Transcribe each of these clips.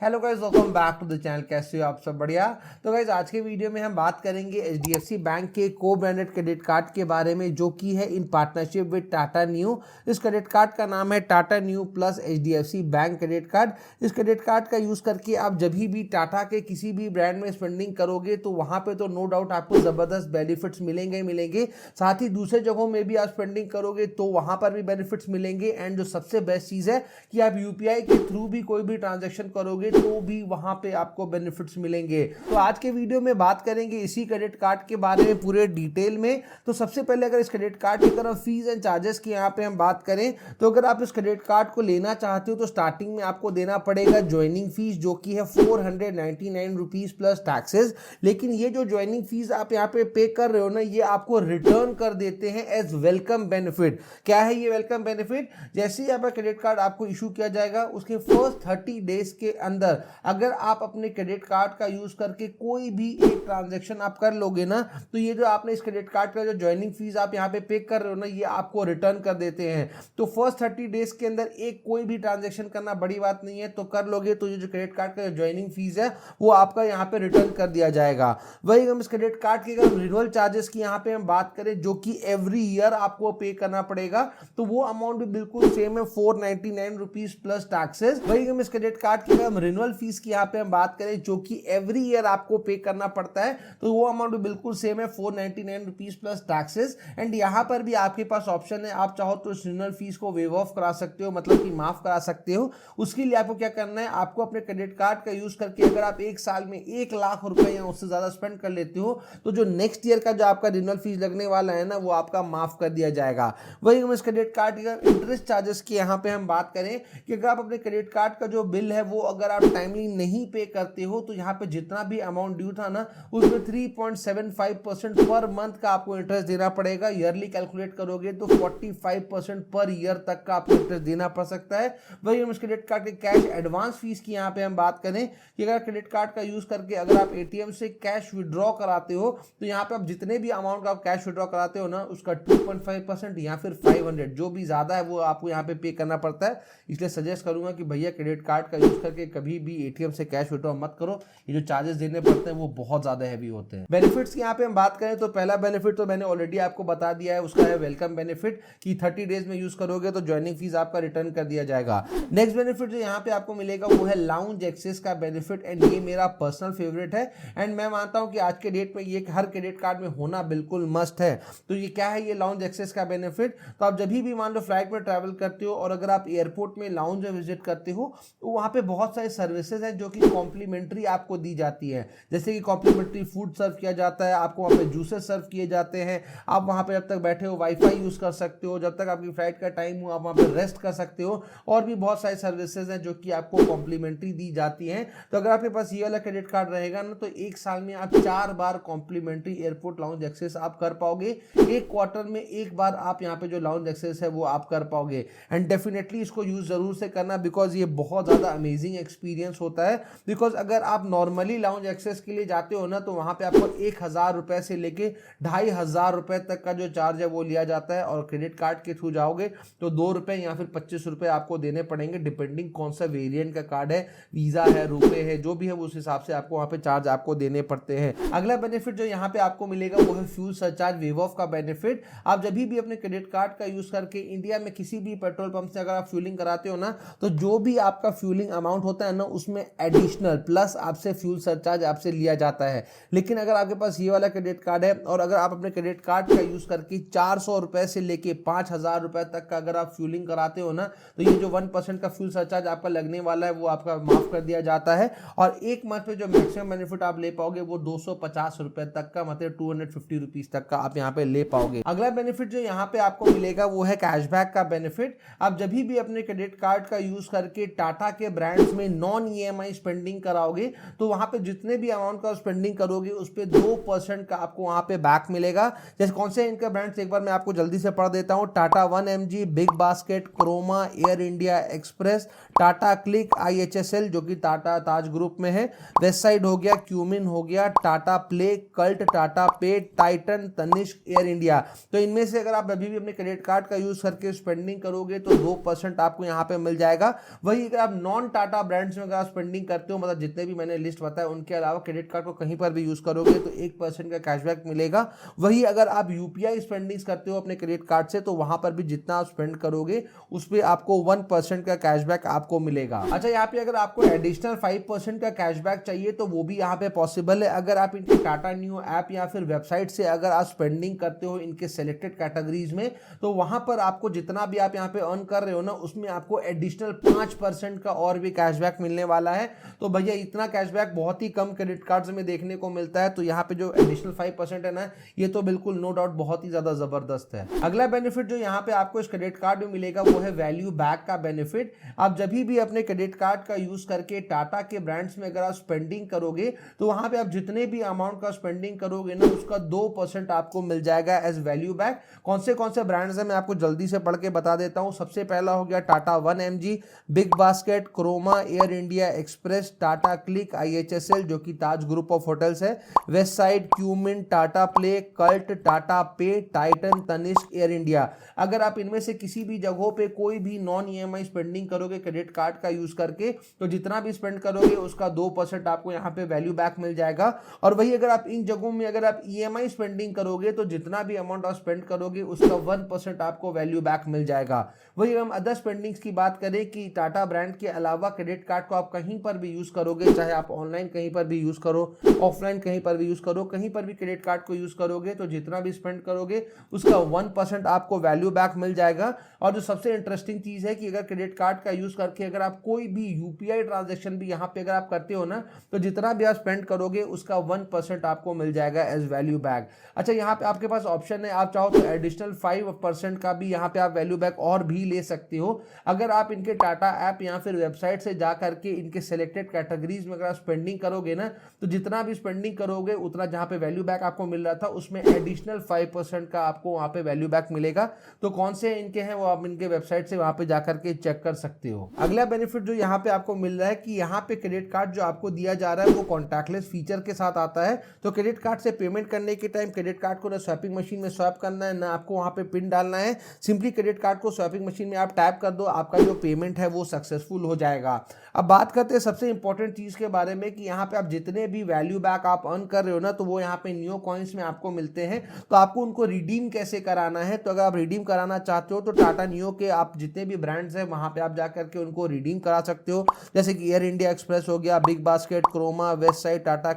Hello guys, welcome back to the channel. कैसे हो आप सब? बढ़िया। तो गाइस आज के वीडियो में हम बात करेंगे एचडीएफसी बैंक के को ब्रांडेड क्रेडिट कार्ड के बारे में, जो कि है in partnership with Tata new. इस क्रेडिट कार्ड का नाम है Tata new plus HDFC bank credit card. इस क्रेडिट कार्ड का यूज करके आप जब भी टाटा के किसी भी ब्रांड में स्पेंडिंग करोगे तो वहां पे तो नो डाउट आपको जबरदस्त बेनिफिट्स मिलेंगे। साथ ही दूसरे जगहों में भी आप स्पेंडिंग करोगे तो वहां पर भी बेनिफिट्स मिलेंगे। एंड जो सबसे बेस्ट चीज है कि आप यूपीआई के थ्रू भी कोई भी ट्रांजेक्शन करोगे तो भी वहां पे आपको बेनिफिट्स मिलेंगे। तो आज के वीडियो में बात करेंगे इसी क्रेडिट कार्ड के बारे में पूरे डिटेल में। तो सबसे पहले अगर इस क्रेडिट कार्ड की तरफ फीस एंड चार्जेस की यहाँ पे हम बात करें तो अगर आप इस क्रेडिट कार्ड को लेना चाहते हो तो स्टार्टिंग में आपको देना पड़ेगा ज्वाइनिंग फीस, जो कि है 499 रुपीज प्लस टैक्सेस। लेकिन ये जो ज्वाइनिंग फीस आप यहाँ पे पे कर रहे हो ना, ये आपको रिटर्न कर देते हैं एज वेलकम बेनिफिट। क्या है ये वेलकम बेनिफिट? जैसे ही आपका क्रेडिट कार्ड आपको इशू किया जाएगा उसके फर्स्ट 30 डेज के अंदर अगर आप अपने क्रेडिट कार्ड का यूज करके कोई भी एक ट्रांजैक्शन आप कर लोगे ना, तो ये जो आपने इस क्रेडिट कार्ड का जो ज्वाइनिंग फीस आप यहाँ पे कर रहे हो ना, ये आपको रिटर्न कर देते हैं। तो फर्स्ट 30 डेज के अंदर एक कोई भी ट्रांजैक्शन करना बड़ी बात नहीं है, तो कर लोगे तो ये जो क्रेडिट कार्ड का ज्वाइनिंग फीस है वो आपका यहाँ पे रिटर्न कर दिया जाएगा। वही हम इस क्रेडिट कार्ड के अगर रिन्यूअल चार्जेस की यहाँ पे हम बात करें, जो कि एवरी ईयर आपको पे करना पड़ेगा, तो वो अमाउंट भी बिल्कुल सेम है, 499 रुपीज प्लस टैक्सेस। वही हम इस क्रेडिट कार्ड की अगर रिन्यूअल फीस की यहाँ पे हम बात करें, जो कि एवरी ईयर आपको पे करना पड़ता है, तो वो अमाउंट भी बिल्कुल सेम है, 499 रुपीज प्लस टैक्सेस। एंड यहाँ पर भी आपके पास ऑप्शन है, आप चाहो तो इस रिन्यूअल फीस को वेव ऑफ करा सकते हो, मतलब कि माफ करा सकते हो। उसके लिए आपको क्या करना है, आपको अपने क्रेडिट कार्ड का यूज करके अगर आप एक साल में 1 लाख रुपए या उससे ज्यादा स्पेंड कर लेते हो, तो जो नेक्स्ट ईयर का जो आपका रिन्यूअल फीस लगने वाला है ना, वो आपका माफ कर दिया जाएगा। वही हम इस क्रेडिट कार्ड का इंटरेस्ट चार्जेस की यहाँ पे हम बात करें कि अगर आप अपने क्रेडिट कार्ड का जो बिल है वो अगर आप टाइमली नहीं पे करते हो, तो यहाँ पे जितना भी अमाउंट ड्यू था ना, उसमें 3.75% पर मंथ का आपको इंटरेस्ट देना पड़ेगा। ईयरली कैलकुलेट करोगे तो 45% पर ईयर तक का आपको इंटरेस्ट देना पड़ सकता है। वही हम इस क्रेडिट कार्ड के कैश एडवांस फीस की यहाँ पे हम बात करें कि अगर क्रेडिट कार्ड का यूज करके अगर आप एटीएम से कैश विड्रॉ कराते हो, तो यहाँ पे आप जितने भी अमाउंट का आप कैश विड्रॉ कराते हो ना, उसका 2.5% या फिर 500 जो भी ज्यादा है वो आपको यहाँ पे करना पड़ता है। इसलिए सजेस्ट करूंगा कि भैया क्रेडिट कार्ड का यूज करके कभी भी एटीएम से कैश विड्रॉ मत करो। ये जो चार्जेस देने पड़ते हैं वो बहुत ज्यादा हैवी होते हैं। बेनिफिट्स की यहाँ पे हम बात करें तो पहला बेनिफिट तो मैंने ऑलरेडी आपको बता दिया है, उसका है वेलकम बेनिफिट, कि 30 डेज में यूज करोगे तो ज्वाइनिंग फीस आपका रिटर्न कर दिया जाएगा। नेक्स्ट बेनिफिट जो यहाँ पे आपको मिलेगा वो है लाउंज एक्सेस का बेनिफिट। एंड ये मेरा पर्सनल फेवरेट है एंड मैं मानता हूँ कि आज के डेट में ये हर क्रेडिट कार्ड में होना बिल्कुल मस्ट है। तो ये क्या है, ये लाउंज एक्सेस का बेनिफिट? तो आप जब भी मान लो फ्लाइट में ट्रैवल करते हो और अगर आप एयरपोर्ट में लाउंज में विजिट करते हो, तो वहां पे बहुत सारे सर्विसेज हैं जो कि कॉम्प्लीमेंट्री आपको दी जाती है। जैसे कि कॉम्प्लीमेंट्री फूड सर्व किया जाता है, आपको वहां पे जूसेस सर्व किए जाते हैं, आप वहां पे जब तक बैठे हो वाईफाई यूज कर सकते हो, जब तक आपकी फ्लाइट का टाइम हो आप वहां पे रेस्ट कर सकते हो, और भी बहुत सारे सर्विसेज हैं जो कि आपको कॉम्प्लीमेंट्री दी जाती हैं। तो अगर आपके पास ये वाला क्रेडिट कार्ड रहेगा ना, तो एक साल में आप 4 बार कॉम्प्लीमेंट्री एयरपोर्ट लाउंज एक्सेस आप कर पाओगे। एक क्वार्टर में एक बार आप यहाँ पे जो लाउंज एक्सेस है वो आप कर पाओगे। एंड डेफिनेटली इसको यूज जरूर से करना, बिकॉज ये बहुत ज्यादा अमेजिंग एक्सपीरियंस होता है। बिकॉज अगर आप नॉर्मली लाउंज एक्सेस के लिए जाते हो ना, तो वहां पे आपको 1000 रुपए से लेके 2500 रुपए तक का जो चार्ज है वो लिया जाता है, और क्रेडिट कार्ड के थ्रू जाओगे तो 2 रुपए या फिर 25 रुपए आपको देने पड़ेंगे, डिपेंडिंग कौन सा वेरिएंट का कार्ड है, वीजा है, रुपए है, जो भी है उस हिसाब से आपको वहां पे चार्ज आपको देने पड़ते हैं। अगला बेनिफिट जो यहाँ पे आपको मिलेगा वो है फ्यूल सरचार्ज वेव ऑफ का बेनिफिट। आप जब भी अपने क्रेडिट कार्ड का यूज करके इंडिया में किसी भी पेट्रोल पंप से अगर आप फ्यूलिंग कराते हो ना, तो जो भी आपका फ्यूलिंग अमाउंट होता है ना, उसमें एडिशनल प्लस आपसे फ्यूल सरचार्ज आपसे लिया जाता है। लेकिन अगर आपके पास ये वाला क्रेडिट कार्ड है और अगर आप अपने क्रेडिट कार्ड का यूज करके 400 रुपए से लेके 5000 रुपए तक का अगर आप फ्यूलिंग कराते हो ना, तो ये जो 1% का फ्यूल सरचार्ज आपका लगने वाला है वो आपका माफ कर दिया जाता है। और एक मंथ में जो मैक्सिमम बेनिफिट आप ले पाओगे वो 250 रुपए तक का, मतलब 250 रुपीज तक का आप यहाँ पे ले पाओगे। अगला बेनिफिट जो यहाँ पे आपको मिलेगा वो है कैशबैक का बेनिफिट। आप जब भी अपने क्रेडिट कार्ड का यूज करके टाटा के ब्रांड्स में नॉन ईएमआई स्पेंडिंग कराओगे, तो वहां पे जितने भी अमाउंट का स्पेंडिंग करोगे उस पे 2% का आपको वहां पे बैक मिलेगा। जैसे कौन से इनके ब्रांड्स एक बार मैं आपको जल्दी से पढ़ देता हूं, Tata 1mg, Big Basket, Croma, Air India Express, Tata Cliq, IHSL जो कि टाटा ताज ग्रुप में है, वेस्ट साइड हो गया, क्यूमिन हो गया, Tata Play, Cult, Tata Pay, Titan, Tanishq, air India. तो इनमें से अगर आप अभी भी अपने क्रेडिट कार्ड का यूज करके स्पेंडिंग करोगे तो 2% आपको यहाँ पे मिल जाएगा। वही अगर आप नॉन टाटा ब्रांड ब्रांड्स में अगर आप स्पेंडिंग करते हो, मतलब जितने भी मैंने लिस्ट बताया उनके अलावा क्रेडिट कार्ड को कहीं पर भी यूज करोगे तो 1% का कैशबैक मिलेगा। वही अगर आप यूपीआई स्पेंडिंग करते हो अपने क्रेडिट कार्ड से तो वहां पर भी जितना आप स्पेंड करोगे उस पर आपको 1% का कैशबैक आपको मिलेगा। अच्छा, यहाँ पे अगर आपको एडिशनल 5% का कैशबैक चाहिए तो वो भी यहाँ पे पॉसिबल है। अगर आप इनके टाटा न्यू ऐप या फिर वेबसाइट से अगर आप स्पेंडिंग करते हो इनके सिलेक्टेड कैटेगरीज में, तो वहां पर आपको जितना भी आप यहाँ पे अर्न कर रहे हो ना, उसमें आपको एडिशनल 5% का और भी कैशबैक मिलने वाला है। तो भैया इतना कैशबैक बहुत ही कम क्रेडिट कार्ड्स में देखने को मिलता है, तो यहाँ पे जो एडिशनल 5% है ना, ये तो बिल्कुल नो डाउट बहुत ही ज्यादा जबरदस्त है। अगला बेनिफिट जो यहाँ पे आपको इस क्रेडिट कार्ड में मिलेगा वो है वैल्यू बैक का बेनिफिट। आप जब भी अपने क्रेडिट कार्ड का यूज करके टाटा के ब्रांड्स में अगर आप स्पेंडिंग करोगे तो वहां पे आप जितने भी अमाउंट का स्पेंडिंग करोगे ना, उसका 2% आपको मिल जाएगा एज वैल्यू बैक। कौन से ब्रांड्स है मैं आपको जल्दी से पढ़ के बता देता हूं। सबसे पहला हो गया Tata 1mg, Big Basket, Croma, Air India Express, Tata Cliq, IHSL जो कि ताज ग्रुप ऑफ होटल्स है, Westside, Qmin, Tata Play, Cult, Tata Pay, Titan, Tanishq, air India. अगर आप इनमें से किसी भी जगहों पे कोई भी नॉन EMI स्पेंडिंग करोगे क्रेडिट कार्ड का यूज करके, तो जितना भी स्पेंड करोगे उसका 2% आपको यहाँ पे वैल्यू बैक मिल जाएगा। और वही अगर आप इन जगहों में अगर आप EMI स्पेंडिंग करोगे तो जितना भी अमाउंट आप स्पेंड करोगे उसका 1% आपको वैल्यू बैक मिल जाएगा। वही हम अदर स्पेंडिंग्स की बात करें कि टाटा ब्रांड के अलावा क्रेडिट कार्ड को आप कहीं पर भी यूज करोगे, चाहे आप ऑनलाइन कहीं पर भी यूज करो, ऑफलाइन कहीं पर भी यूज करो, कहीं पर भी क्रेडिट कार्ड को यूज करोगे तो जितना भी स्पेंड करोगे उसका 1% आपको वैल्यू बैक मिल जाएगा। और जो सबसे इंटरेस्टिंग चीज है कि अगर क्रेडिट कार्ड का यूज करके अगर आप कोई भी यूपीआई ट्रांजैक्शन भी यहाँ पे अगर आप करते हो ना, तो जितना भी आप स्पेंड करोगे उसका 1% आपको मिल जाएगा एज वैल्यू बैक। अच्छा, यहाँ पे आपके पास ऑप्शन है, आप चाहो तो एडिशनल 5% का भी यहाँ पे आप वैल्यू बैक और भी ले सकते हो। अगर आप इनके टाटा ऐप या फिर वेबसाइट से जा करके इनके सिलेक्टेड कैटेगरीज में अगर आप स्पेंडिंग करोगे ना, तो जितना भी स्पेंडिंग करोगे उतना जहाँ पे वैल्यू बैक आपको मिल रहा था उसमें एडिशनल 5% का आपको वहाँ पे वैल्यू बैक मिलेगा। तो कौन से इनके हैं वो आप इनके वेबसाइट से वहाँ पे जाकर के चेक कर सकते हो। अगला बेनिफिट जो यहाँ पे आपको मिल रहा है कि यहाँ पे क्रेडिट कार्ड जो आपको दिया जा रहा है वो कॉन्टैक्टलेस फीचर के साथ आता है। तो क्रेडिट कार्ड से पेमेंट करने के टाइम क्रेडिट कार्ड को ना स्वैपिंग मशीन में स्वैप करना है, ना आपको वहाँ पे पिन डालना है। सिंपली क्रेडिट कार्ड को स्वैपिंग मशीन में आप टैप कर दो, आपका जो पेमेंट है वो सक्सेसफुल हो जाएगा। अब बात करते हैं सबसे इंपॉर्टेंट चीज के बारे में कि यहाँ पे आप जितने भी वैल्यू बैक आप अर्न कर रहे हो ना, तो वो यहाँ पे न्यू कॉइन्स में आपको मिलते हैं। तो आपको उनको रिडीम कैसे कराना है, तो अगर आप रिडीम कराना चाहते हो तो टाटा न्यू के आप जितने भी ब्रांड्स हैं वहां पे आप जाकर के उनको रिडीम करा सकते हो। जैसे कि एयर इंडिया एक्सप्रेस हो गया, Big Basket, Croma, Westside, Tata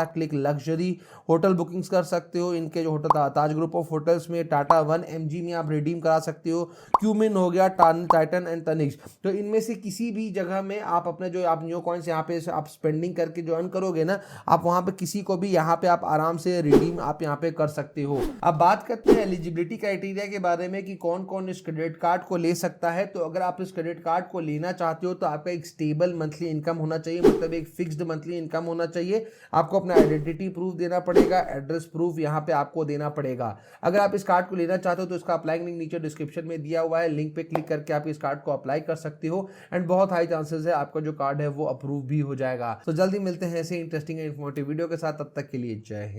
Cliq Luxury, hotel bookings कर सकते हो। इनके जो hotel Taj group of hotels में टाटा 1mg में आप रिडीम करा सकते हो। क्यूमिन हो गया, टाइटन एंड तनिष्क। तो इनमें से किसी भी जगह में आप अपने जो आप न्यू कॉइन्स यहाँ पे आप स्पेंडिंग करके जो अर्न करोगे ना, आप वहां पे किसी को भी यहाँ पे आप आराम से रिडीम आप यहाँ पे कर सकते हो। अब बात करते हैं एलिजिबिलिटी क्राइटेरिया के बारे में कि कौन कौन इस क्रेडिट कार्ड को ले सकता है। तो अगर आप इस क्रेडिट कार्ड को लेना चाहते हो तो आपका एक स्टेबल मंथली इनकम होना चाहिए, मतलब एक फिक्स्ड मंथली इनकम होना चाहिए। आपको अपना आइडेंटिटी प्रूफ देना पड़ेगा, एड्रेस प्रूफ यहाँ पे आपको देना पड़ेगा। अगर आप इस कार्ड को लेना चाहते हो तो इसका अप्लाई लिंक नीचे डिस्क्रिप्शन में दिया हुआ है, लिंक पे क्लिक करके आप इस कार्ड को अप्लाई कर सकते हो एंड बहुत हाई चांसेस है आपका जो कार्ड है वो अप्रूव भी हो जाएगा। तो जल्दी मिलते हैं ऐसे इंटरेस्टिंग एंड इन्फॉर्मेटिव वीडियो के साथ, तब तक के लिए जय हिंद।